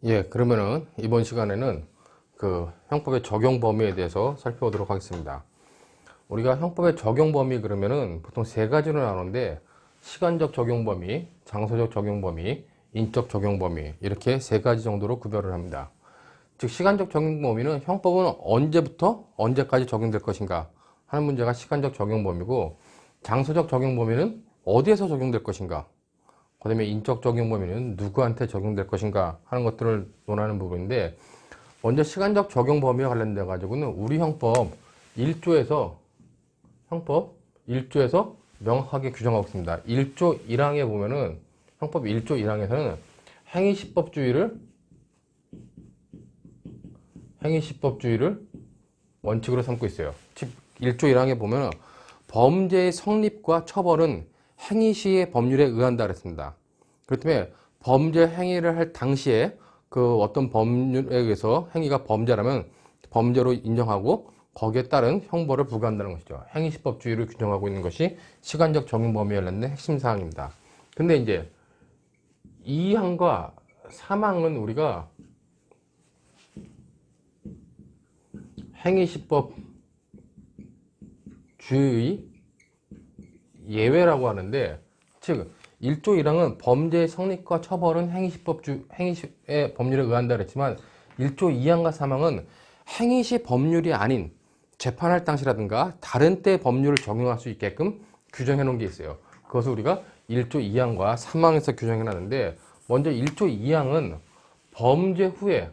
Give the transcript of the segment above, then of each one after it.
예, 그러면은 이번 시간에는 그 형법의 적용 범위에 대해서 살펴보도록 하겠습니다. 우리가 형법의 적용 범위 그러면은 보통 세 가지로 나누는데 시간적 적용 범위, 장소적 적용 범위, 인적 적용 범위 이렇게 세 가지 정도로 구별을 합니다. 즉 시간적 적용 범위는 형법은 언제부터 언제까지 적용될 것인가 하는 문제가 시간적 적용 범위고, 장소적 적용 범위는 어디에서 적용될 것인가, 그 다음에 인적 적용 범위는 누구한테 적용될 것인가 하는 것들을 논하는 부분인데, 먼저 시간적 적용 범위와 관련돼 가지고는 우리 형법 1조에서 명확하게 규정하고 있습니다. 1조 1항에 보면은 형법 1조 1항에서는 행위시법주의를 원칙으로 삼고 있어요. 즉 1조 1항에 보면 범죄의 성립과 처벌은 행위시의 법률에 의한다 그랬습니다. 그렇기 때문에 범죄 행위를 할 당시에 그 어떤 법률에 의해서 행위가 범죄라면 범죄로 인정하고 거기에 따른 형벌을 부과한다는 것이죠. 행위시법주의를 규정하고 있는 것이 시간적 적용 범위에 관련된 핵심 사항입니다. 근데 이제 2항과 3항은 우리가 행위시법주의 예외라고 하는데, 즉 1조 1항은 범죄의 성립과 처벌은 행위시의 법률에 의한다 그랬지만 1조 2항과 3항은 행위시 법률이 아닌 재판할 당시라든가 다른 때 법률을 적용할 수 있게끔 규정해 놓은 게 있어요. 그것을 우리가 1조 2항과 3항에서 규정해 놨는데, 먼저 1조 2항은 범죄 후에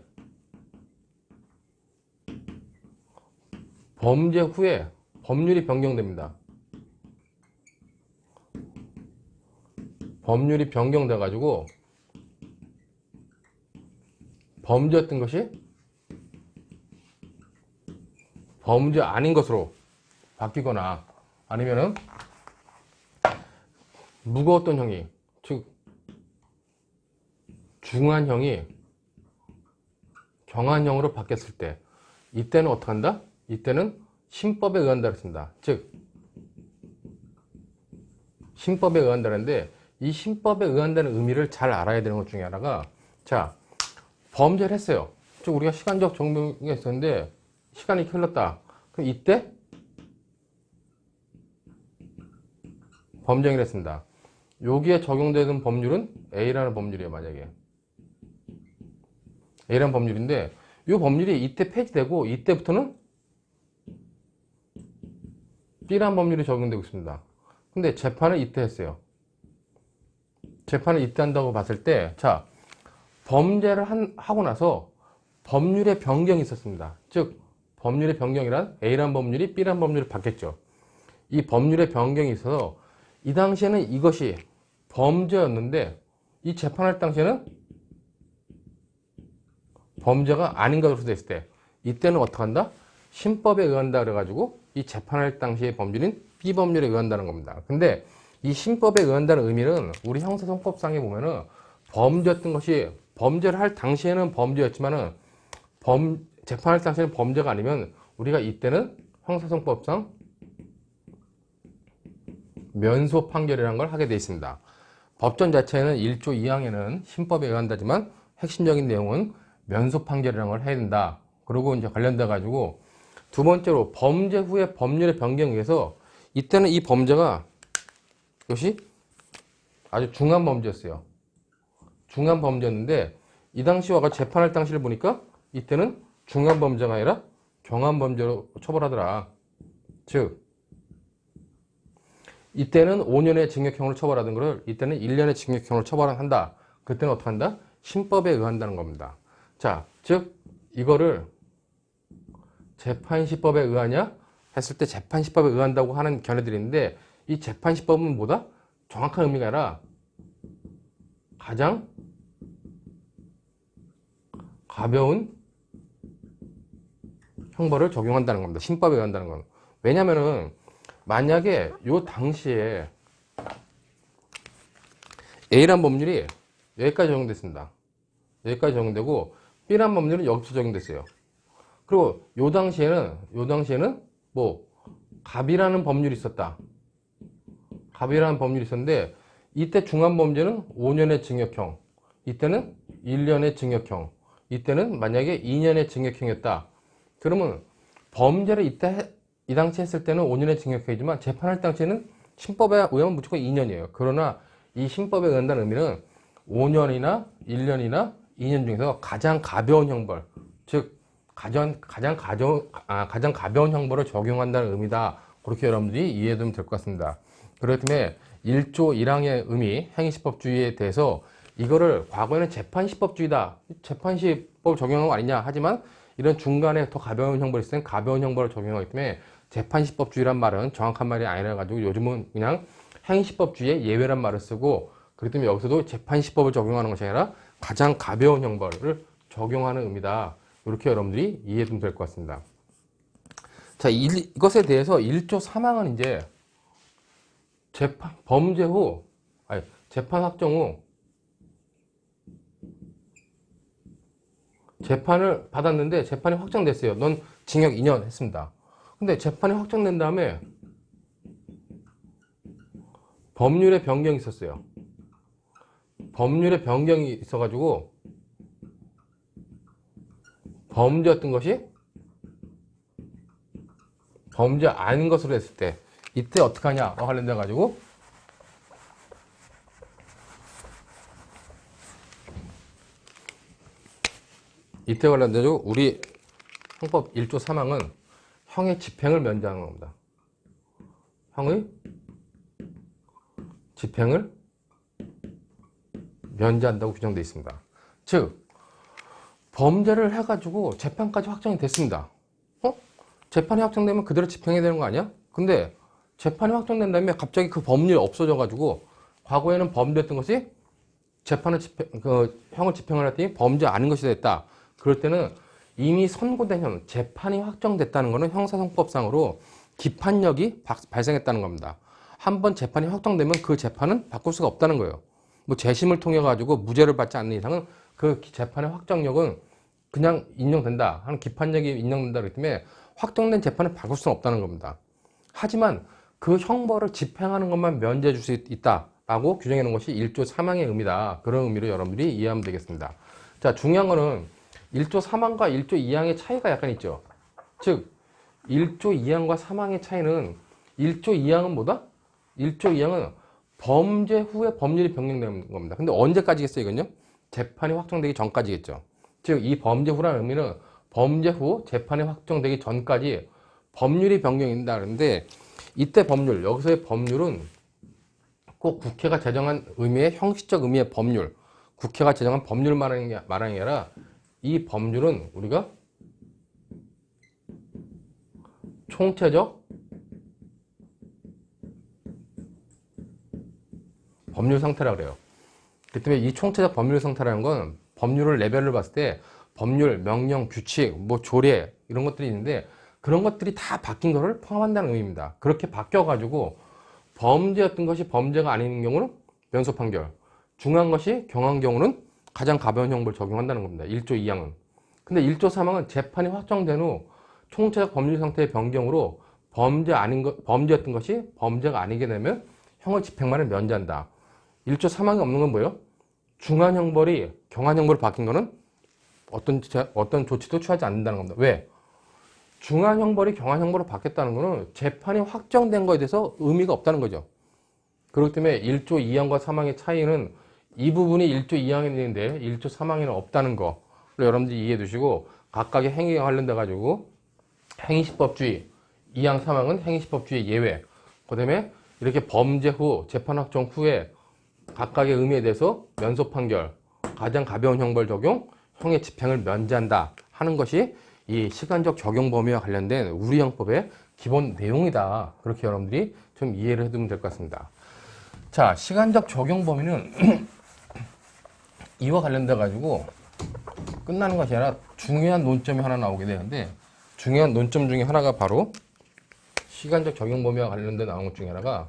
법률이 변경됩니다. 법률이 변경돼 가지고 범죄였던 것이 범죄 아닌 것으로 바뀌거나, 아니면은 무거웠던 형이, 즉 중한 형이 경한 형으로 바뀌었을 때, 이때는 어떻게 한다? 이때는 신법에 의한다 그랬습니다. 즉 신법에 의한다는데, 이 신법에 의한다는 의미를 잘 알아야 되는 것 중에 하나가, 자, 범죄를 했어요. 즉 우리가 시간적 적용이 있었는데 시간이 흘렀다. 그럼 이때 범죄를 했습니다. 여기에 적용되는 법률은 A라는 법률이에요. 만약에 A라는 법률인데, 이 법률이 이때 폐지되고 이때부터는 B라는 법률이 적용되고 있습니다. 근데 재판을 이때 했어요. 재판을 이때 한다고 봤을 때, 자, 범죄를 하고 나서 법률의 변경이 있었습니다. 즉 법률의 변경이란 A라는 법률이 B라는 법률을 바뀌었죠. 이 법률의 변경이 있어서 이 당시에는 이것이 범죄였는데 이 재판할 당시에는 범죄가 아닌 것으로 됐을 때, 이때는 어떻게 한다? 신법에 의한다 그래가지고 이 재판할 당시의 법률인 B 법률에 의한다는 겁니다. 근데 이 신법에 의한다는 의미는 우리 형사소송법상에 보면은 범죄였던 것이, 범죄를 할 당시에는 범죄였지만은 재판할 당시에는 범죄가 아니면 우리가 이때는 형사소송법상 면소 판결이라는 걸 하게 되어 있습니다. 법전 자체는 1조 2항에는 신법에 의한다지만 핵심적인 내용은 면소 판결이라는 걸 해야 된다. 그리고 이제 관련돼 가지고 두 번째로 범죄 후에 법률의 변경에 의해서 이때는 이 범죄가 이것이 아주 중한 범죄였어요. 중한 범죄였는데 이 당시와 재판할 당시를 보니까 이때는 중한 범죄가 아니라 경한 범죄로 처벌하더라. 즉 이때는 5년의 징역형으로 처벌하던 것을 이때는 1년의 징역형으로 처벌한다. 그때는 어떻게 한다? 신법에 의한다는 겁니다. 자, 즉 이거를 재판시법에 의하냐 했을 때 재판시법에 의한다고 하는 견해들이 있는데, 이 재판시법은 뭐다? 정확한 의미가 아니라 가장 가벼운 형벌을 적용한다는 겁니다. 신법에 의한다는 건. 왜냐면은 만약에 요 당시에 A란 법률이 여기까지 적용됐습니다. 여기까지 적용되고 B란 법률은 여기서 적용됐어요. 그리고 요 당시에는 뭐 갑이라는 법률이 있었다. 갑이라는 법률이 있었는데 이때 중한 범죄는 5년의 징역형, 이때는 1년의 징역형. 이때는 만약에 2년의 징역형이었다. 그러면 범죄를 이 당시 했을 때는 5년의 징역형이지만 재판할 당시에는 신법에 의하면 무조건 2년이에요. 그러나 이 신법에 의한다는 의미는 5년이나 1년이나 2년 중에서 가장 가벼운 형벌, 즉 가장 가벼운 형벌을 적용한다는 의미다. 그렇게 여러분들이 이해하면 될 것 같습니다. 그렇기 때문에 1조 1항의 의미, 행위시법주의에 대해서 이거를 과거에는 재판시법주의다, 재판시법 적용한 거 아니냐 하지만 이런 중간에 더 가벼운 형벌이 있을 땐 가벼운 형벌을 적용하기 때문에 재판시법주의란 말은 정확한 말이 아니라 가지고 요즘은 그냥 행위시법주의의 예외란 말을 쓰고, 그렇기 때문에 여기서도 재판시법을 적용하는 것이 아니라 가장 가벼운 형벌을 적용하는 의미다. 이렇게 여러분들이 이해하면 될 것 같습니다. 자, 이것에 대해서 1조 3항은 이제 재판 확정 후 재판을 받았는데 재판이 확정됐어요. 넌 징역 2년 했습니다. 근데 재판이 확정된 다음에 법률의 변경이 있었어요. 법률의 변경이 있어가지고 범죄였던 것이 범죄 아닌 것으로 했을 때 이때 어떻게 하냐 관련돼 가지고 이때 관련돼서 우리 형법 1조 3항은 형의 집행을 면제하는 겁니다. 형의 집행을 면제한다고 규정되어 있습니다. 즉 범죄를 해가지고 재판까지 확정이 됐습니다. 재판이 확정되면 그대로 집행해야 되는 거 아니야? 근데 재판이 확정된 다음에 갑자기 그 법률이 없어져가지고 과거에는 범죄였던 것이 형을 집행을 했더니 범죄 아닌 것이 됐다. 그럴 때는 이미 선고된 형, 재판이 확정됐다는 것은 형사성법상으로 기판력이 발생했다는 겁니다. 한번 재판이 확정되면 그 재판은 바꿀 수가 없다는 거예요. 뭐 재심을 통해 가지고 무죄를 받지 않는 이상은 그 재판의 확정력은 그냥 인정된다 하는 기판력이 인정된다 그렇기 때문에 확정된 재판을 바꿀 수는 없다는 겁니다. 하지만 그 형벌을 집행하는 것만 면제해 줄 수 있다라고 규정해 놓은 것이 1조 3항의 의미다. 그런 의미로 여러분들이 이해하면 되겠습니다. 자, 중요한 거는 1조 3항과 1조 2항의 차이가 약간 있죠. 즉 1조 2항과 3항의 차이는 1조 2항은 뭐다? 1조 2항은 범죄 후에 법률이 변경되는 겁니다. 근데 언제까지겠어요, 이건요? 재판이 확정되기 전까지겠죠. 즉 이 범죄 후라는 의미는 범죄 후 재판이 확정되기 전까지 법률이 변경된다 그러는데, 이때 법률, 여기서의 법률은 꼭 국회가 제정한 의미의 형식적 의미의 법률, 국회가 제정한 법률 말하는 게 아니라 이 법률은 우리가 총체적 법률 상태라고 그래요. 그렇기 때문에 이 총체적 법률 상태라는 건 법률을 레벨을 봤을 때 법률, 명령, 규칙, 뭐 조례 이런 것들이 있는데 그런 것들이 다 바뀐 것을 포함한다는 의미입니다. 그렇게 바뀌어가지고 범죄였던 것이 범죄가 아닌 경우는 면소 판결, 중한 것이 경한 경우는 가장 가벼운 형벌을 적용한다는 겁니다. 1조 2항은. 근데 1조 3항은 재판이 확정된 후 총체적 법률 상태의 변경으로 범죄였던 것이 범죄가 아니게 되면 형을 집행만을 면제한다. 1조 3항이 없는 건 뭐예요? 중한 형벌이 경한 형벌로 바뀐 거는 어떤 조치도 취하지 않는다는 겁니다. 왜? 중한 형벌이 경한 형벌로 바뀌었다는 거는 재판이 확정된 거에 대해서 의미가 없다는 거죠. 그렇기 때문에 1조 2항과 3항의 차이는 이 부분이 1조 2항에 있는데 1조 3항에는 없다는 거를 여러분들이 이해해 두시고, 각각의 행위와 관련돼 가지고 행위시법주의 2항 3항은 행위시법주의 예외, 그 다음에 이렇게 범죄 후 재판 확정 후에 각각의 의미에 대해서 면소 판결, 가장 가벼운 형벌 적용, 형의 집행을 면제한다 하는 것이 이 시간적 적용 범위와 관련된 우리 형법의 기본 내용이다. 그렇게 여러분들이 좀 이해를 해두면 될 것 같습니다. 자, 시간적 적용 범위는 이와 관련돼 가지고 끝나는 것이 아니라 중요한 논점이 하나 나오게 되는데, 중요한 논점 중에 하나가 바로 시간적 적용 범위와 관련돼 나온 것 중에 하나가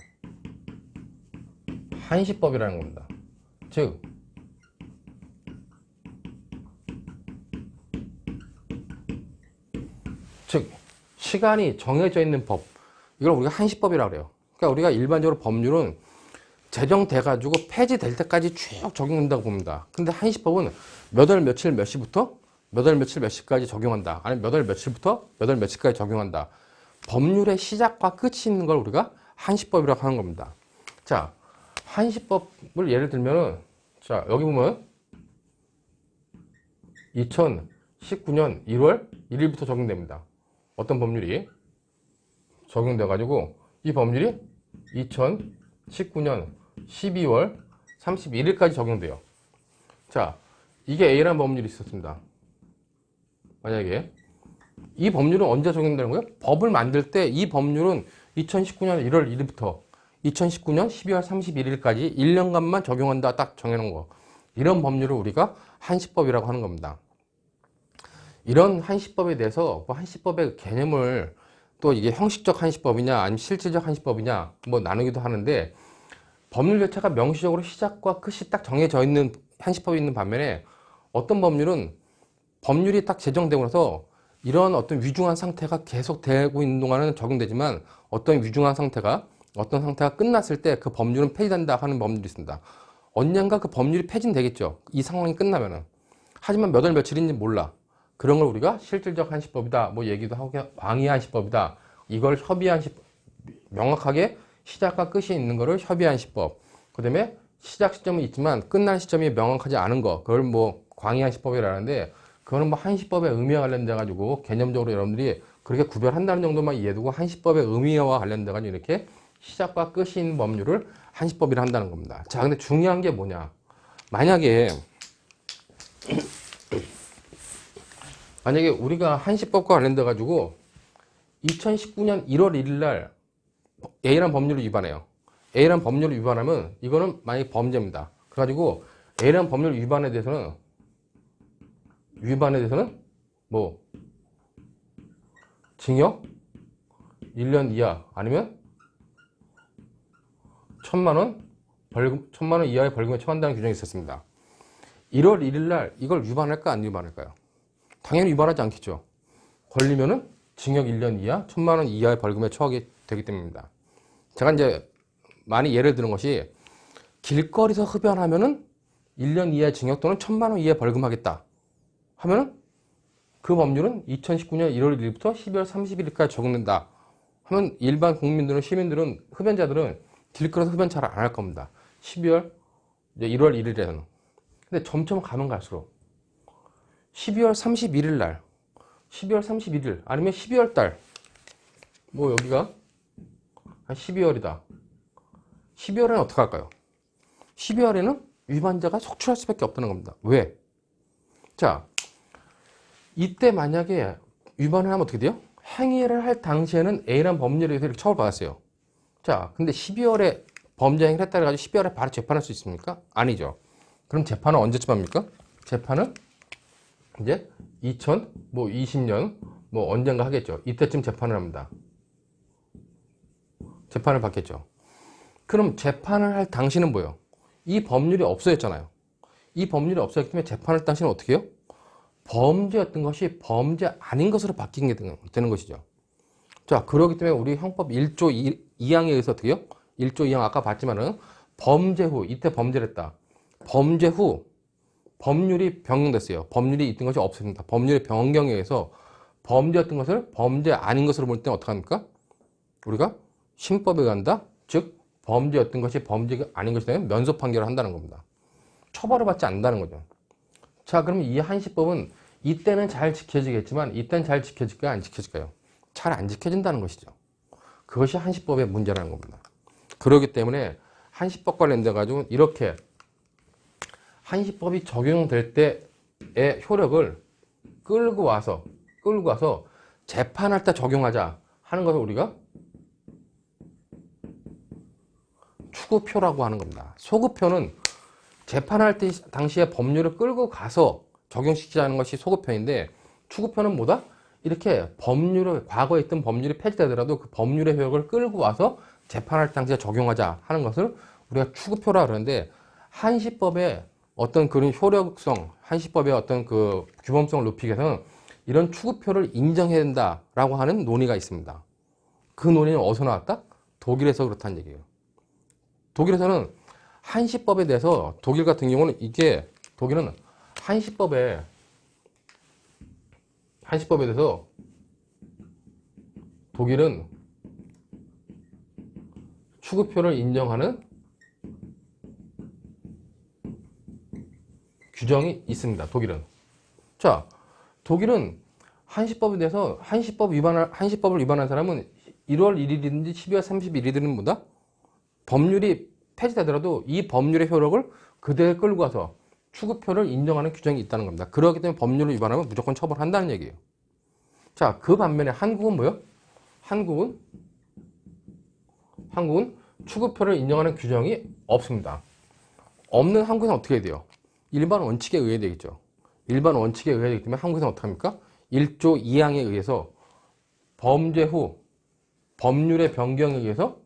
한시법이라는 겁니다. 즉 시간이 정해져 있는 법, 이걸 우리가 한시법이라고 그래요. 그러니까 우리가 일반적으로 법률은 제정돼 가지고 폐지될 때까지 쭉 적용된다고 봅니다. 근데 한시법은 몇 월 며칠 몇 시부터 몇 월 며칠 몇 시까지 적용한다. 아니면 몇 월 며칠부터 몇 월 며칠까지 적용한다. 법률의 시작과 끝이 있는 걸 우리가 한시법이라고 하는 겁니다. 자, 한시법을 예를 들면은, 자, 여기 보면 2019년 1월 1일부터 적용됩니다. 어떤 법률이 적용돼가지고 이 법률이 2019년 12월 31일까지 적용돼요. 자, 이게 A라는 법률이 있었습니다. 만약에 이 법률은 언제 적용되는 거예요? 법을 만들 때 이 법률은 2019년 1월 1일부터 2019년 12월 31일까지 1년간만 적용한다 딱 정해놓은 거. 이런 법률을 우리가 한시법이라고 하는 겁니다. 이런 한시법에 대해서 뭐 한시법의 개념을 또 이게 형식적 한시법이냐 아니면 실질적 한시법이냐 뭐 나누기도 하는데 법률 자체가 명시적으로 시작과 끝이 딱 정해져 있는 한시법이 있는 반면에 어떤 법률은 법률이 딱 제정되고 나서 이런 어떤 위중한 상태가 계속되고 있는 동안은 적용되지만 어떤 위중한 상태가 어떤 상태가 끝났을 때 그 법률은 폐지된다 하는 법률이 있습니다. 언젠가 그 법률이 폐지는 되겠죠. 이 상황이 끝나면은. 하지만 몇 월 며칠인지 몰라. 그런 걸 우리가 실질적 한시법이다. 뭐 얘기도 하고 광의 한시법이다. 이걸 협의한시법. 명확하게 시작과 끝이 있는 거를 협의한시법. 그 다음에 시작 시점은 있지만 끝난 시점이 명확하지 않은 거. 그걸 뭐 광의 한시법이라는데 그거는 뭐 한시법의 의미와 관련돼 가지고 개념적으로 여러분들이 그렇게 구별한다는 정도만 이해두고 한시법의 의미와 관련돼 가지고 이렇게 시작과 끝이 있는 법률을 한시법이라 한다는 겁니다. 자, 근데 중요한 게 뭐냐? 만약에 우리가 한시법과 관련돼 가지고 2019년 1월 1일 날 A라는 법률을 위반해요. A라는 법률을 위반하면 이거는 만약에 범죄입니다. 그래가지고 A라는 법률 위반에 대해서는 뭐 징역 1년 이하 아니면 1,000만 원 벌금 1,000만 원 이하의 벌금에 처한다는 규정이 있었습니다. 1월 1일 날 이걸 위반할까 안 위반할까요? 당연히 위반하지 않겠죠. 걸리면은 징역 1년 이하 1,000만 원 이하의 벌금에 처하게 되기 때문입니다. 제가 이제 많이 예를 드는 것이 길거리에서 흡연하면은 1년 이하의 징역 또는 1,000만 원 이하의 벌금하겠다 하면은 그 법률은 2019년 1월 1일부터 12월 31일까지 적용된다 하면 일반 국민들은 시민들은 흡연자들은 길거리에서 흡연 잘 안 할 겁니다. 1월 1일에는. 근데 점점 가면 갈수록 12월 31일 날 12월 31일 아니면 12월 달 뭐 여기가 한 12월이다. 12월에는 어떻게 할까요? 12월에는 위반자가 속출할 수밖에 없다는 겁니다. 왜? 자, 이때 만약에 위반을 하면 어떻게 돼요? 행위를 할 당시에는 A라는 법률에 의해서 이렇게 처벌받았어요. 자, 근데 12월에 범죄 행위를 했다 해가지고 12월에 바로 재판할 수 있습니까? 아니죠. 그럼 재판은 언제쯤 합니까? 재판은 이제 2020년 뭐 언젠가 하겠죠. 이때쯤 재판을 합니다. 재판을 받겠죠. 그럼 재판을 할 당시는 뭐예요? 이 법률이 없어졌잖아요. 이 법률이 없어졌기 때문에 재판할 당시는 어떻게 해요? 범죄였던 것이 범죄 아닌 것으로 바뀌게 되는 것이죠. 자, 그렇기 때문에 우리 형법 1조 2항에 의해서 어떻게 해요? 1조 2항 아까 봤지만은 범죄 후, 이때 범죄를 했다. 범죄 후 법률이 변경됐어요. 법률이 있던 것이 없습니다. 법률의 변경에 의해서 범죄였던 것을 범죄 아닌 것으로 볼 때는 어떻게 합니까? 우리가 신법에 의한다. 즉 범죄였던 것이 범죄가 아닌 것이 되면 면소 판결을 한다는 겁니다. 처벌을 받지 않는다는 거죠. 자, 그럼 이 한시법은 이때는 잘 지켜지겠지만 이때는 잘 지켜질까요? 안 지켜질까요? 잘 안 지켜진다는 것이죠. 그것이 한시법의 문제라는 겁니다. 그렇기 때문에 한시법 관련돼 가지고 이렇게 한시법이 적용될 때의 효력을 끌고 와서 재판할 때 적용하자 하는 것을 우리가 추구표라고 하는 겁니다. 소급표는 재판할 때 당시에 법률을 끌고 가서 적용시키자는 것이 소급표인데 추구표는 뭐다? 이렇게 법률을 과거에 있던 법률이 폐지되더라도 그 법률의 효력을 끌고 와서 재판할 당시에 적용하자 하는 것을 우리가 추구표라 그러는데 한시법의 어떤 그런 효력성, 한시법의 어떤 그 규범성을 높이기 위해서는 이런 추구표를 인정해야 된다라고 하는 논의가 있습니다. 그 논의는 어디서 나왔다? 독일에서 그렇다는 얘기예요. 독일에서는 한시법에 대해서 독일 같은 경우는 독일은 한시법에 한시법에 대해서 독일은 추구표를 인정하는 규정이 있습니다. 독일은. 자, 독일은 한시법에 대해서 한시법을 위반한 사람은 1월 1일이든지 12월 31일이든 뭐다? 법률이 폐지되더라도 이 법률의 효력을 그대로 끌고 가서 추구표를 인정하는 규정이 있다는 겁니다. 그렇기 때문에 법률을 위반하면 무조건 처벌한다는 얘기예요. 자, 그 반면에 한국은 뭐요? 한국은 추구표를 인정하는 규정이 없습니다. 없는 한국에서는 어떻게 해야 돼요? 일반 원칙에 의해 되겠죠. 일반 원칙에 의해 되기 때문에 한국에서는 어떻게 합니까? 1조 2항에 의해서 범죄 후 법률의 변경에 의해서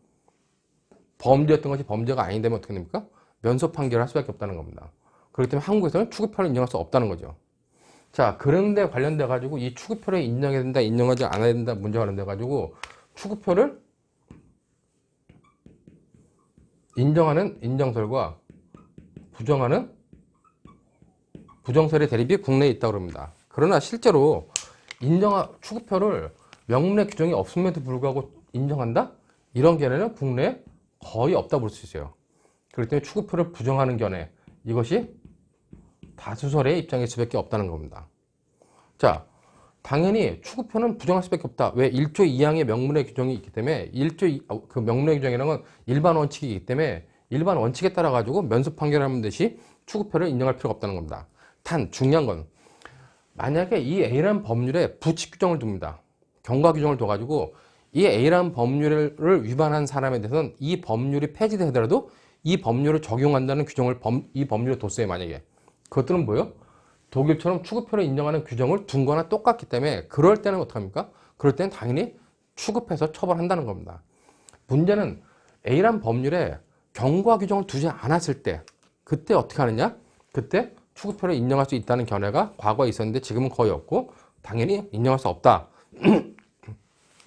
범죄였던 것이 범죄가 아닌 되면 어떻게 됩니까? 면소 판결을 할 수밖에 없다는 겁니다. 그렇기 때문에 한국에서는 추구표를 인정할 수 없다는 거죠. 자, 그런데 관련돼 가지고 이 추구표를 인정해야 된다, 인정하지 않아야 된다 문제가 관련돼 가지고 추구표를 인정하는 인정설과 부정하는 부정설의 대립이 국내에 있다고 합니다. 그러나 실제로 추구표를 명문의 규정이 없음에도 불구하고 인정한다? 이런 견해는 국내에 거의 없다고 볼 수 있어요. 그렇기 때문에 추구표를 부정하는 견해, 이것이 다수설의 입장일 수밖에 없다는 겁니다. 자, 당연히 추구표는 부정할 수밖에 없다. 왜? 1조 2항의 명문의 규정이 있기 때문에 그 명문의 규정이라는 건 일반 원칙이기 때문에 일반 원칙에 따라 가지고 면소 판결하는 듯이 추구표를 인정할 필요가 없다는 겁니다. 단 중요한 건 만약에 이 A라는 법률에 부칙 규정을 둡니다. 경과 규정을 둬가지고 이 A라는 법률을 위반한 사람에 대해서는 이 법률이 폐지되더라도 이 법률을 적용한다는 규정을 이 법률에 뒀어요. 만약에 그것들은 뭐예요? 독일처럼 추구표를 인정하는 규정을 둔 거나 똑같기 때문에 그럴 때는 어떡합니까? 그럴 때는 당연히 추급해서 처벌한다는 겁니다. 문제는 A란 법률에 경과 규정을 두지 않았을 때 그때 어떻게 하느냐? 그때 추구표를 인정할 수 있다는 견해가 과거에 있었는데 지금은 거의 없고 당연히 인정할 수 없다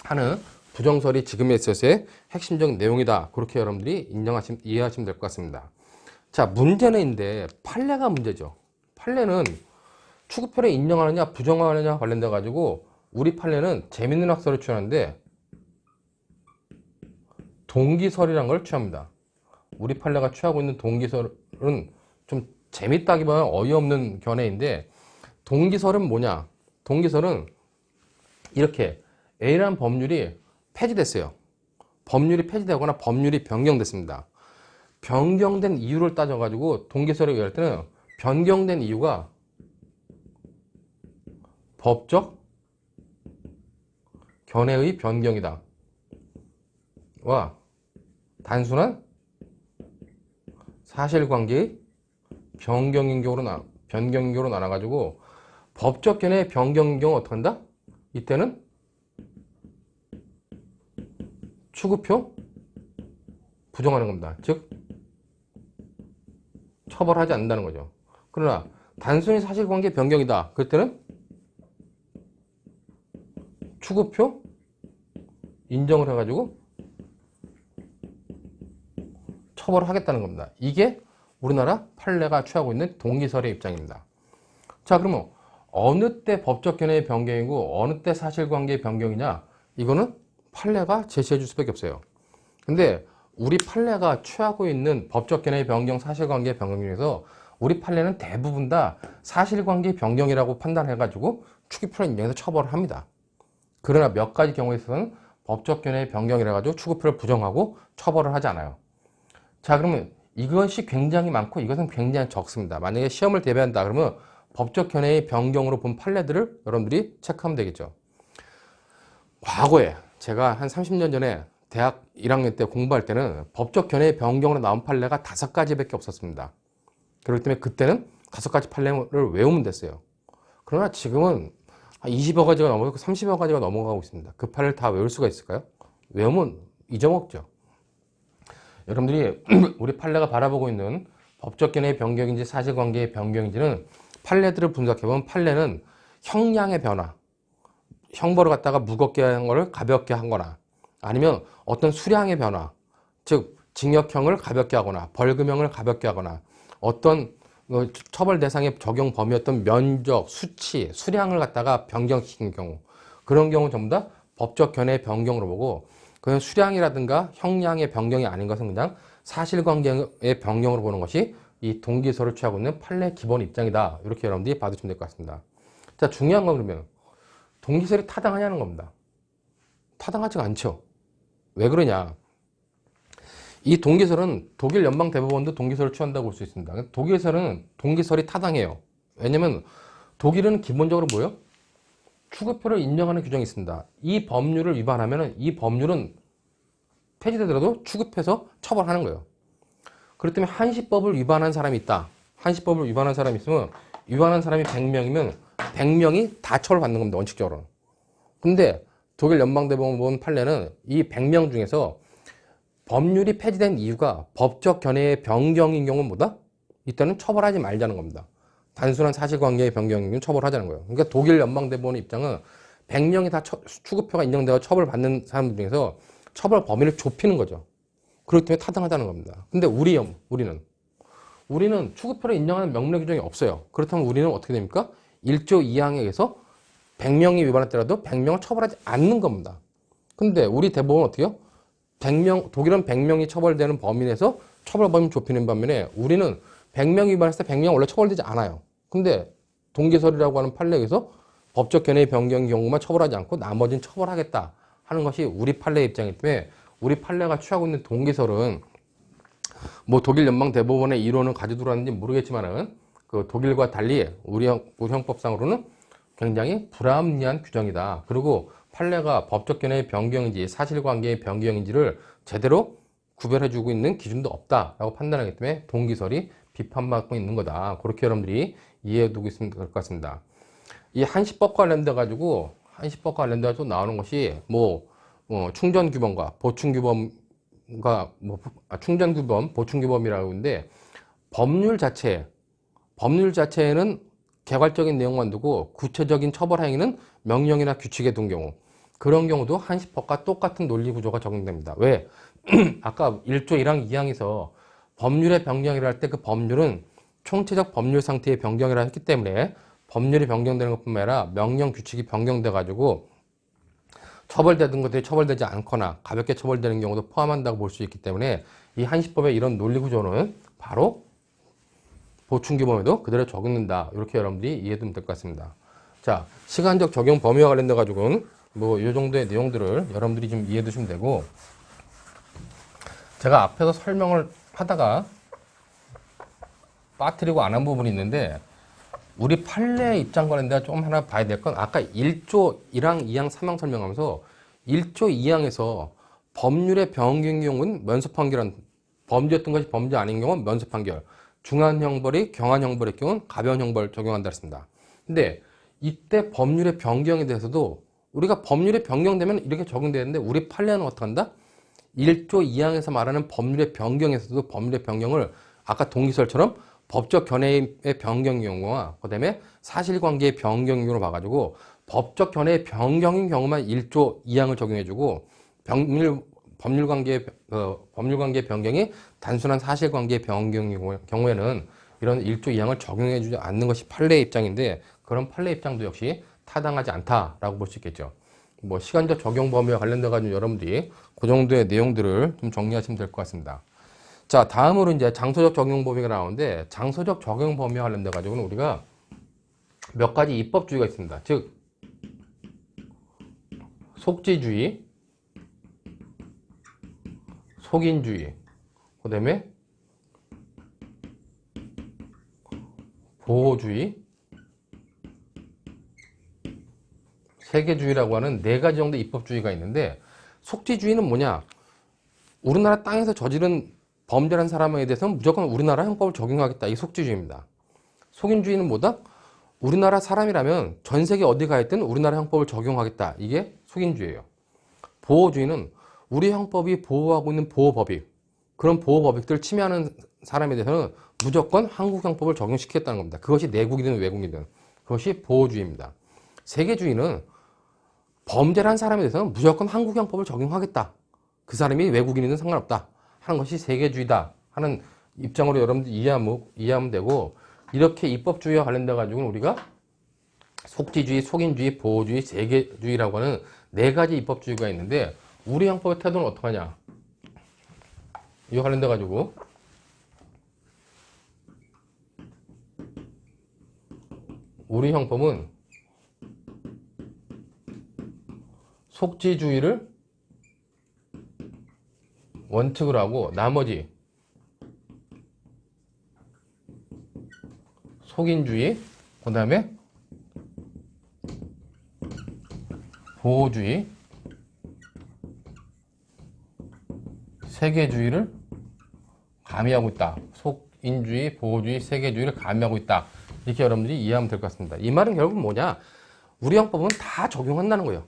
하는 부정설이 지금에 있어서의 핵심적인 내용이다. 그렇게 여러분들이 이해하시면 될 것 같습니다. 자, 문제는인데 판례가 문제죠. 판례는 추구표를 인정하느냐 부정하느냐 관련돼 가지고 우리 판례는 재밌는 학설을 취하는데 동기설이라는 걸 취합니다. 우리 판례가 취하고 있는 동기설은 좀 재밌다기보다는 어이없는 견해인데 동기설은 뭐냐? 동기설은 이렇게 A라는 법률이 폐지됐어요. 법률이 폐지되거나 법률이 변경됐습니다. 변경된 이유를 따져가지고 동기설에 의할 때는 변경된 이유가 법적 견해의 변경이다. 와 단순한 사실관계의 변경인격으로 나눠가지고 법적 견해의 변경인 경우 어떻게 한다? 이때는 추구표 부정하는 겁니다. 즉 처벌하지 않는다는 거죠. 그러나 단순히 사실관계 변경이다. 그럴 때는 추구표 인정을 해가지고 처벌을 하겠다는 겁니다. 이게 우리나라 판례가 취하고 있는 동기설의 입장입니다. 자, 그러면 어느 때 법적 견해의 변경이고 어느 때 사실관계의 변경이냐? 이거는 판례가 제시해 줄 수밖에 없어요. 근데 우리 판례가 취하고 있는 법적 견해의 변경, 사실관계의 변경 중에서 우리 판례는 대부분 다 사실관계의 변경이라고 판단해가지고 추구표를 인정해서 처벌을 합니다. 그러나 몇 가지 경우에 있어서는 법적 견해의 변경이라 가지고 추구표를 부정하고 처벌을 하지 않아요. 자, 그러면 이것이 굉장히 많고 이것은 굉장히 적습니다. 만약에 시험을 대비한다 그러면 법적 견해의 변경으로 본 판례들을 여러분들이 체크하면 되겠죠. 과거에 제가 한 30년 전에 대학 1학년 때 공부할 때는 법적 견해의 변경으로 나온 판례가 5가지밖에 없었습니다. 그렇기 때문에 그때는 5가지 판례를 외우면 됐어요. 그러나 지금은 한 20여 가지가 넘어가고 30여 가지가 넘어가고 있습니다. 그 판례를 다 외울 수가 있을까요? 외우면 잊어먹죠. 여러분들이 우리 판례가 바라보고 있는 법적 견해의 변경인지 사실관계의 변경인지는 판례들을 분석해보면 판례는 형량의 변화, 형벌을 갖다가 무겁게 한 거를 가볍게 한 거나 아니면 어떤 수량의 변화, 즉 징역형을 가볍게 하거나 벌금형을 가볍게 하거나 어떤 처벌 대상의 적용 범위였던 면적, 수치, 수량을 갖다가 변경시킨 경우, 그런 경우 전부 다 법적 견해의 변경으로 보고, 그 수량이라든가 형량의 변경이 아닌 것은 그냥 사실관계의 변경으로 보는 것이 이 동기서를 취하고 있는 판례 기본 입장이다. 이렇게 여러분들이 봐주시면 될 것 같습니다. 자, 중요한 건 그러면 동기설이 타당하냐는 겁니다. 타당하지가 않죠. 왜 그러냐? 이 동기설은 독일 연방대법원도 동기설을 취한다고 볼 수 있습니다. 독일에서는 동기설이 타당해요. 왜냐면 독일은 기본적으로 뭐예요? 추구표를 인정하는 규정이 있습니다. 이 법률을 위반하면 이 법률은 폐지되더라도 추급해서 처벌하는 거예요. 그렇기 때문에 한시법을 위반한 사람이 있다. 한시법을 위반한 사람이 있으면 위반한 사람이 100명이면 100명이 다 처벌받는 겁니다. 원칙적으로는. 근데 독일 연방대법원 판례는 이 100명 중에서 법률이 폐지된 이유가 법적 견해의 변경인 경우는 뭐다? 이때는 처벌하지 말자는 겁니다. 단순한 사실관계의 변경인 경우는 처벌하자는 거예요. 그러니까 독일 연방대법원의 입장은 100명이 다 추구표가 인정되고 처벌받는 사람들 중에서 처벌 범위를 좁히는 거죠. 그렇기 때문에 타당하다는 겁니다. 근데 우리는 추구표를 인정하는 명령 규정이 없어요. 그렇다면 우리는 어떻게 됩니까? 1조 2항에 의해서 100명이 위반했더라도 100명을 처벌하지 않는 겁니다. 근데 우리 대법원은 어떻게 해요? 100명, 독일은 100명이 처벌되는 범위 내에서 처벌 범위 좁히는 반면에 우리는 100명이 위반했을 때 100명 원래 처벌되지 않아요. 근데 동기설이라고 하는 판례에 의해서 법적 견해의 변경의 경우만 처벌하지 않고 나머지는 처벌하겠다 하는 것이 우리 판례 입장이기 때문에 우리 판례가 취하고 있는 동기설은 뭐 독일 연방 대법원의 이론을 가지고 들어왔는지 모르겠지만은 그 독일과 달리 우리 형법상으로는 굉장히 불합리한 규정이다. 그리고 판례가 법적 견해의 변경인지 사실관계의 변경인지를 제대로 구별해주고 있는 기준도 없다라고 판단하기 때문에 동기설이 비판받고 있는 거다. 그렇게 여러분들이 이해해두고 있으면 될 것 같습니다. 이 한시법과 관련돼 가지고 또 나오는 것이 충전규범과 보충규범과 충전규범, 보충규범이라고 하는데 법률 자체에는 개괄적인 내용만 두고 구체적인 처벌 행위는 명령이나 규칙에 둔 경우, 그런 경우도 한시법과 똑같은 논리 구조가 적용됩니다. 왜? 아까 1조 1항 2항에서 법률의 변경이라 할 때 그 법률은 총체적 법률 상태의 변경이라 했기 때문에 법률이 변경되는 것뿐만 아니라 명령 규칙이 변경돼 가지고 처벌되던 것들이 처벌되지 않거나 가볍게 처벌되는 경우도 포함한다고 볼 수 있기 때문에 이 한시법의 이런 논리 구조는 바로 보충규범에도 그대로 적용된다. 이렇게 여러분들이 이해하면 될 것 같습니다. 자, 시간적 적용 범위와 관련돼 가지고는 이 정도의 내용들을 여러분들이 좀 이해해 두시면 되고, 제가 앞에서 설명을 하다가 빠뜨리고 안 한 부분이 있는데, 우리 판례 입장 관련돼 조금 하나 봐야 될 건, 아까 1조 1항, 2항, 3항 설명하면서 1조 2항에서 법률의 변경의 경우는 면소판결한, 범죄였던 것이 범죄 아닌 경우는 면소판결, 중한 형벌이 경한 형벌의 경우는 가벼운 형벌 적용한다 했습니다. 근데 이때 법률의 변경에 대해서도 우리가 법률이 변경되면 이렇게 적용되는데 우리 판례는 어떻게 한다? 1조 2항에서 말하는 법률의 변경에서도 법률의 변경을 아까 동기설처럼 법적 견해의 변경 경우와 그다음에 사실관계의 변경 경우로 봐가지고 법적 견해의 변경인 경우만 1조 2항을 적용해주고 법률관계의 변경이 단순한 사실관계의 변경인 경우에는 이런 1조 2항을 적용해주지 않는 것이 판례의 입장인데, 그런 판례 입장도 역시 타당하지 않다라고 볼 수 있겠죠. 시간적 적용 범위와 관련돼 가지고 여러분들이 그 정도의 내용들을 좀 정리하시면 될 것 같습니다. 자, 다음으로 이제 장소적 적용 범위가 나오는데, 장소적 적용 범위와 관련돼 가지고는 우리가 몇 가지 입법주의가 있습니다. 즉 속지주의, 속인주의, 그 다음에 보호주의, 세계주의라고 하는 4가지 정도의 입법주의가 있는데, 속지주의는 뭐냐? 우리나라 땅에서 저지른 범죄란 사람에 대해서는 무조건 우리나라 형법을 적용하겠다. 이게 속지주의입니다. 속인주의는 뭐다? 우리나라 사람이라면 전 세계 어디 가 있든 우리나라 형법을 적용하겠다. 이게 속인주의예요. 보호주의는 우리 형법이 보호하고 있는 보호법익, 그런 보호법익들을 침해하는 사람에 대해서는 무조건 한국 형법을 적용시키겠다는 겁니다. 그것이 내국이든 외국이든. 그것이 보호주의입니다. 세계주의는 범죄를 한 사람에 대해서는 무조건 한국 형법을 적용하겠다. 그 사람이 외국인이든 상관없다 하는 것이 세계주의다 하는 입장으로 여러분들 이해하면 되고, 이렇게 입법주의와 관련돼 가지고 우리가 속지주의, 속인주의, 보호주의, 세계주의라고 하는 네 가지 입법주의가 있는데 우리 형법의 태도는 어떡하냐? 이거 관련돼 가지고 우리 형법은 속지주의를 원칙으로 하고 나머지 속인주의, 그 다음에 보호주의, 세계주의를 가미하고 있다. 속인주의, 보호주의, 세계주의를 가미하고 있다. 이렇게 여러분들이 이해하면 될 것 같습니다. 이 말은 결국 뭐냐? 우리 형법은 다 적용한다는 거예요.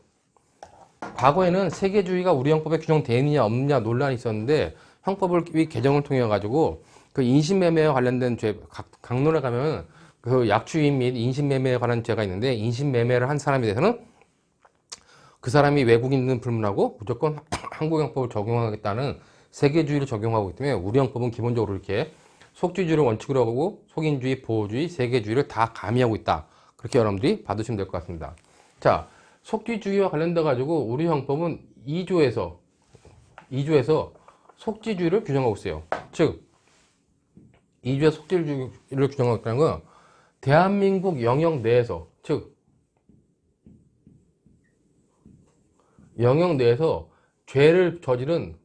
과거에는 세계주의가 우리 형법에 규정되느냐 없느냐 논란이 있었는데 형법을 개정을 통해 가지고 그 인신매매와 관련된 죄, 강론에 가면 그 약취임 및 인신매매에 관한 죄가 있는데 인신매매를 한 사람에 대해서는 그 사람이 외국인은 불문하고 무조건 한국 형법을 적용하겠다는 세계주의를 적용하고 있기 때문에 우리 형법은 기본적으로 이렇게 속지주의를 원칙으로 하고 속인주의, 보호주의, 세계주의를 다 가미하고 있다. 그렇게 여러분들이 받으시면 될 것 같습니다. 자, 속지주의와 관련돼 가지고 우리 형법은 2조에서 속지주의를 규정하고 있어요. 즉 2조의 속지주의를 규정하고 있다는 건 대한민국 영역 내에서, 즉 영역 내에서 죄를 저지른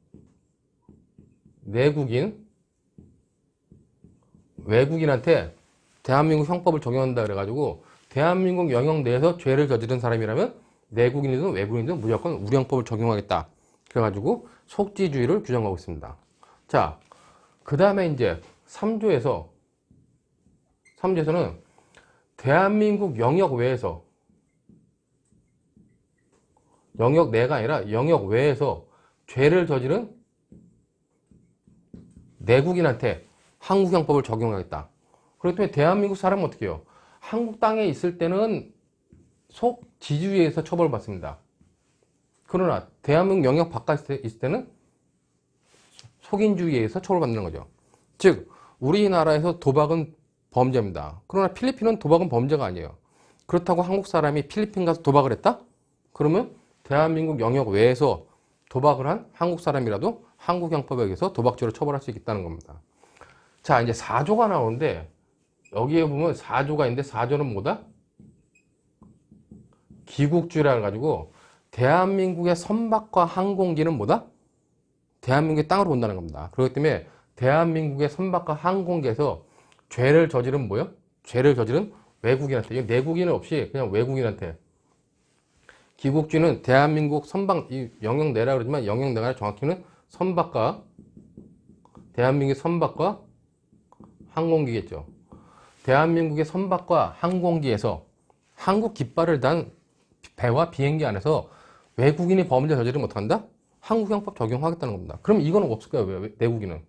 외국인한테 대한민국 형법을 적용한다 그래가지고 대한민국 영역 내에서 죄를 저지른 사람이라면 내국인이든 외국인이든 무조건 우리 형법을 적용하겠다. 그래가지고 속지주의를 규정하고 있습니다. 자, 그 다음에 이제 3조에서는 대한민국 영역 외에서, 영역 내가 아니라 영역 외에서 죄를 저지른 내국인한테 한국 형법을 적용하겠다. 그렇기 때문에 대한민국 사람은 어떻게 해요? 한국 땅에 있을 때는 속지주의에서 처벌받습니다. 그러나 대한민국 영역 바깥에 있을 때는 속인주의에서 처벌받는 거죠. 즉 우리나라에서 도박은 범죄입니다. 그러나 필리핀은 도박은 범죄가 아니에요. 그렇다고 한국 사람이 필리핀 가서 도박을 했다? 그러면 대한민국 영역 외에서 도박을 한 한국 사람이라도 한국 형법에 의해서 도박죄로 처벌할 수 있다는 겁니다. 자, 이제 4조가 나오는데 여기에 보면 4조가 있는데 4조는 뭐다? 기국주의라 해가지고 대한민국의 선박과 항공기는 뭐다? 대한민국의 땅으로 온다는 겁니다. 그렇기 때문에 대한민국의 선박과 항공기에서 죄를 저지른 뭐요? 죄를 저지른 외국인한테, 내국인은 없이 그냥 외국인한테. 기국주의는 대한민국 선박, 영역 내라 그러지만 영역 내가 정확히는 선박과, 대한민국의 선박과 항공기겠죠. 대한민국의 선박과 항공기에서 한국 깃발을 단 배와 비행기 안에서 외국인이 범죄 저지르면 어떡한다? 한국 형법 적용하겠다는 겁니다. 그럼 이거는 없을까요? 왜? 내국인은?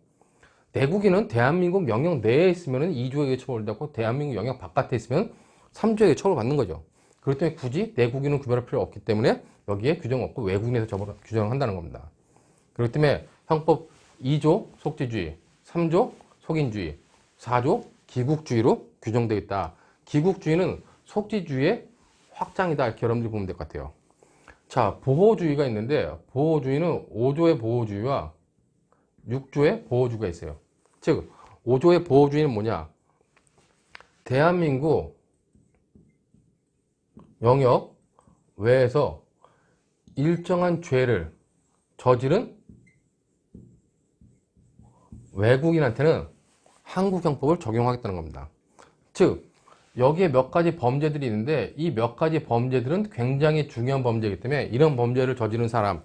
내국인은 대한민국 영역 내에 있으면 2조에 의해 처벌되고 대한민국 영역 바깥에 있으면 3조에 의해 처벌받는 거죠. 그렇기 때문에 굳이 내국인은 구별할 필요 없기 때문에 여기에 규정 없고 외국인에서 규정을 한다는 겁니다. 그렇기 때문에 형법 2조 속지주의, 3조 속인주의, 4조 기국주의로 규정되어 있다. 기국주의는 속지주의의 확장이다. 이렇게 여러분들이 보면 될 것 같아요. 자, 보호주의가 있는데 보호주의는 5조의 보호주의와 6조의 보호주의가 있어요. 즉 5조의 보호주의는 뭐냐? 대한민국 영역 외에서 일정한 죄를 저지른 외국인한테는 한국 형법을 적용하겠다는 겁니다. 즉 여기에 몇 가지 범죄들이 있는데 이 몇 가지 범죄들은 굉장히 중요한 범죄이기 때문에 이런 범죄를 저지른 사람은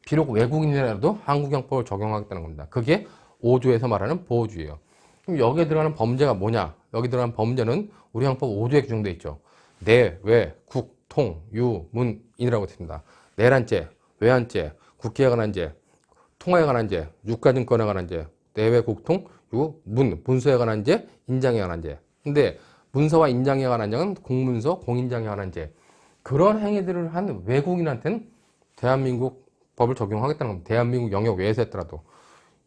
비록 외국인이라도 한국 형법을 적용하겠다는 겁니다. 그게 5조에서 말하는 보호주의예요. 그럼 여기에 들어가는 범죄가 뭐냐? 여기 들어가는 범죄는 우리 형법 5조에 규정되어 있죠. 내, 외, 국, 통, 유, 문, 인이라고 있습니다. 내란 죄, 외환 죄, 국기에 관한 죄, 통화에 관한 죄, 유가증권에 관한 죄, 내외, 국통, 유, 문, 문서에 관한 죄, 인장에 관한 죄. 근데 문서와 인장에 관한 죄는 공문서, 공인장에 관한 죄. 그런 행위들을 한 외국인한테는 대한민국 법을 적용하겠다는 겁니다. 대한민국 영역 외에서 했더라도.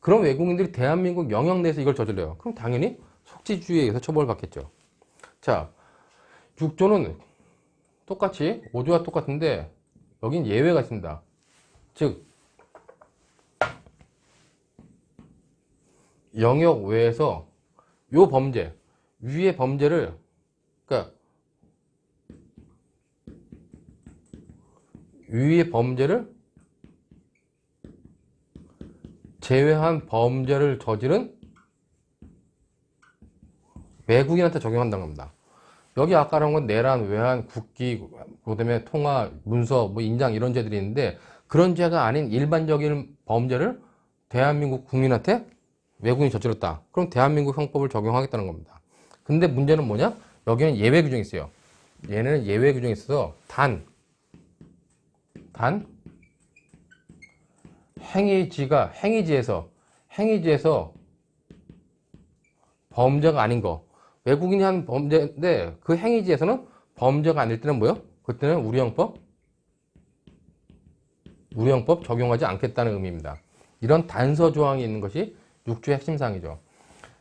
그런 외국인들이 대한민국 영역 내에서 이걸 저질러요. 그럼 당연히 속지주의에 의해서 처벌을 받겠죠. 자, 6조는 똑같이 5조와 똑같은데 여긴 예외가 있습니다. 즉 영역 외에서 요 범죄, 위의 범죄를, 그러니까 위의 범죄를 제외한 범죄를 저지른 외국인한테 적용한다는 겁니다. 여기 아까 나온 건 내란, 외환, 국기, 그다음에 통화, 문서, 뭐 인장 이런 죄들이 있는데 그런 죄가 아닌 일반적인 범죄를 대한민국 국민한테 외국인이 저질렀다. 그럼 대한민국 형법을 적용하겠다는 겁니다. 근데 문제는 뭐냐? 여기는 예외 규정이 있어요. 얘네는 예외 규정이 있어서 단 행위지에서 범죄가 아닌 거. 외국인이 한 범죄인데 그 행위지에서는 범죄가 아닐 때는 뭐요? 그때는 우리 형법 적용하지 않겠다는 의미입니다. 이런 단서 조항이 있는 것이 6조의 핵심 사항이죠.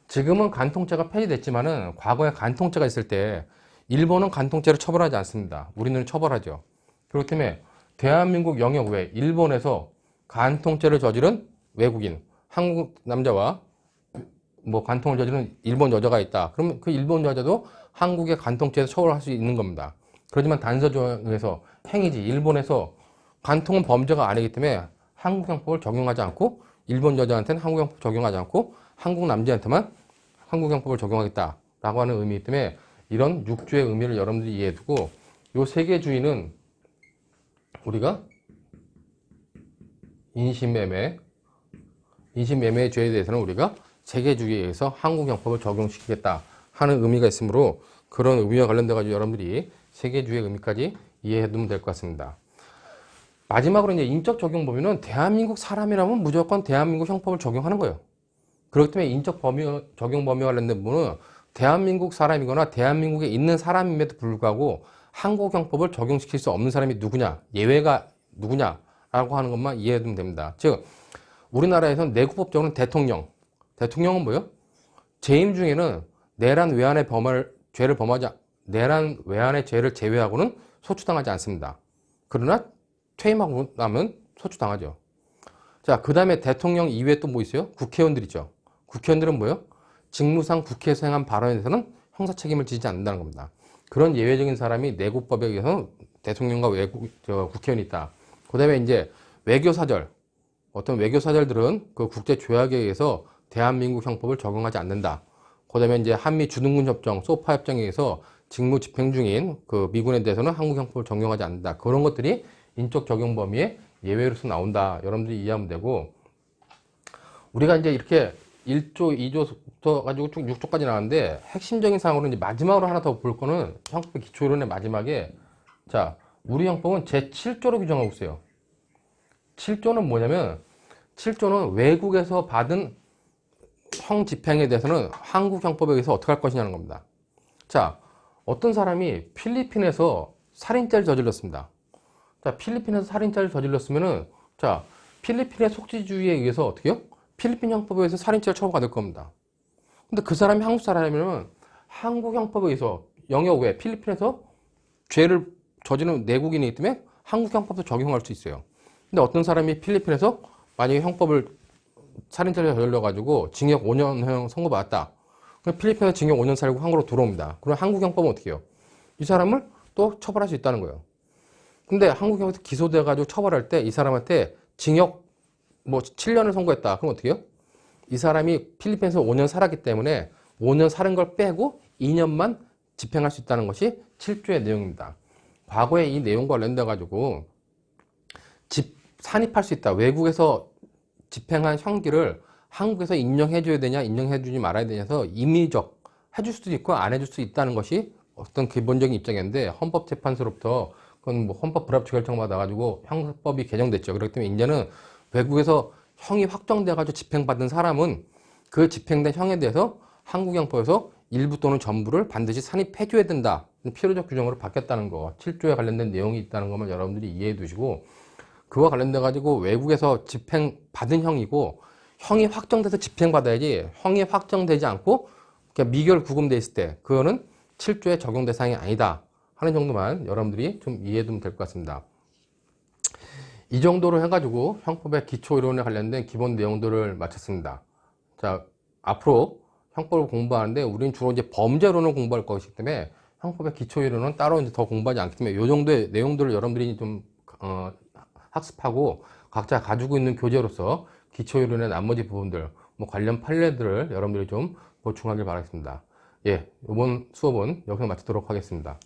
지금은 간통죄가 폐지됐지만은 과거에 간통죄가 있을 때 일본은 간통죄를 처벌하지 않습니다. 우리는 처벌하죠. 그렇기 때문에 대한민국 영역 외 일본에서 간통죄를 저지른 외국인, 한국 남자와 뭐 간통을 저지른 일본 여자가 있다. 그러면 그 일본 여자도 한국의 간통죄에서 처벌할 수 있는 겁니다. 그렇지만 단서 조항에서 행위지, 일본에서 간통은 범죄가 아니기 때문에 한국 형법을 적용하지 않고 일본 여자한테는 한국 형법 적용하지 않고 한국 남자한테만 한국 형법을 적용하겠다라고 하는 의미이기 때문에 이런 6조의 의미를 여러분들이 이해해 두고 요 세 개 주의는 우리가 인신매매의 죄에 대해서는 우리가 세계주의에 의해서 한국 형법을 적용시키겠다 하는 의미가 있으므로 그런 의미와 관련돼 가지고 여러분들이 세계주의의 의미까지 이해해 두면 될 것 같습니다. 마지막으로 이제 인적 적용 범위는 대한민국 사람이라면 무조건 대한민국 형법을 적용하는 거예요. 그렇기 때문에 인적 적용 범위와 관련된 부분은 대한민국 사람이거나 대한민국에 있는 사람임에도 불구하고 한국 형법을 적용시킬 수 없는 사람이 누구냐, 예외가 누구냐라고 하는 것만 이해해 두면 됩니다. 즉 우리나라에서는 내국법적으로는 대통령은 뭐예요? 재임 중에는 내란 외환의 죄를 제외하고는 소추당하지 않습니다. 그러나 퇴임하고 나면 소추당하죠. 자, 그 다음에 대통령 이외에 또 뭐 있어요? 국회의원들 있죠. 국회의원들은 뭐예요? 직무상 국회에서 행한 발언에 대해서는 형사 책임을 지지 않는다는 겁니다. 그런 예외적인 사람이 내국법에 의해서 대통령과 국회의원이 있다. 그 다음에 이제 외교사절, 어떤 외교사절들은 그 국제조약에 의해서 대한민국 형법을 적용하지 않는다. 그 다음에 이제 한미 주둔군 협정, 소파 협정에 의해서 직무 집행 중인 그 미군에 대해서는 한국 형법을 적용하지 않는다. 그런 것들이 인적 적용 범위에 예외로서 나온다. 여러분들이 이해하면 되고, 우리가 이제 이렇게 1조, 2조부터 가지고 쭉 6조까지 나왔는데 핵심적인 사항으로 이제 마지막으로 하나 더 볼 거는 형법의 기초이론의 마지막에, 자, 우리 형법은 제7조로 규정하고 있어요. 7조는 뭐냐면 7조는 외국에서 받은 형 집행에 대해서는 한국 형법에 의해서 어떻게 할 것이냐는 겁니다. 자, 어떤 사람이 필리핀에서 살인죄를 저질렀습니다. 자, 필리핀에서 살인죄를 저질렀으면은, 자, 필리핀의 속지주의에 의해서 어떻게 해요? 필리핀 형법에 의해서 살인죄를 처벌받을 겁니다. 근데 그 사람이 한국 사람이면 한국 형법에 의해서 영역 외 필리핀에서 죄를 저지른 내국인이기 때문에 한국 형법도 적용할 수 있어요. 근데 어떤 사람이 필리핀에서 만약에 형법을 살인죄를 저질러가지고 징역 5년형 선고받았다. 그럼 필리핀에서 징역 5년 살고 한국으로 들어옵니다. 그럼 한국 형법은 어떻게 해요? 이 사람을 또 처벌할 수 있다는 거예요. 근데 한국 형법에서 기소돼가지고 처벌할 때 이 사람한테 징역 뭐 7년을 선고했다. 그럼 어떻게 해요? 이 사람이 필리핀에서 5년 살았기 때문에 5년 살은 걸 빼고 2년만 집행할 수 있다는 것이 7조의 내용입니다. 과거에 이 내용과 관련돼 가지고 산입할 수 있다. 외국에서 집행한 형기를 한국에서 인정해줘야 되냐, 인정해주지 말아야 되냐서 임의적 해줄 수도 있고 안 해줄 수 있다는 것이 어떤 기본적인 입장이었는데 헌법재판소로부터 그건 뭐 헌법 불합치 결정 받아가지고 형법이 개정됐죠. 그렇기 때문에 이제는 외국에서 형이 확정돼가지고 집행받은 사람은 그 집행된 형에 대해서 한국 형법에서 일부 또는 전부를 반드시 산입해줘야 된다. 필요적 규정으로 바뀌었다는 거, 7조에 관련된 내용이 있다는 것만 여러분들이 이해해 두시고, 그와 관련돼 가지고 외국에서 집행받은 형이고 형이 확정돼서 집행받아야지 형이 확정되지 않고 그러니까 미결 구금돼 있을 때 그거는 7조의 적용 대상이 아니다 하는 정도만 여러분들이 좀 이해해두면 될 것 같습니다. 이 정도로 해가지고 형법의 기초이론에 관련된 기본 내용들을 마쳤습니다. 자, 앞으로 형법을 공부하는데 우리는 주로 이제 범죄론을 공부할 것이기 때문에 형법의 기초이론은 따로 이제 더 공부하지 않기 때문에 이 정도의 내용들을 여러분들이 좀 학습하고 각자 가지고 있는 교재로서 기초이론의 나머지 부분들, 뭐 관련 판례들을 여러분들이 좀 보충하길 바라겠습니다. 예, 이번 수업은 여기서 마치도록 하겠습니다.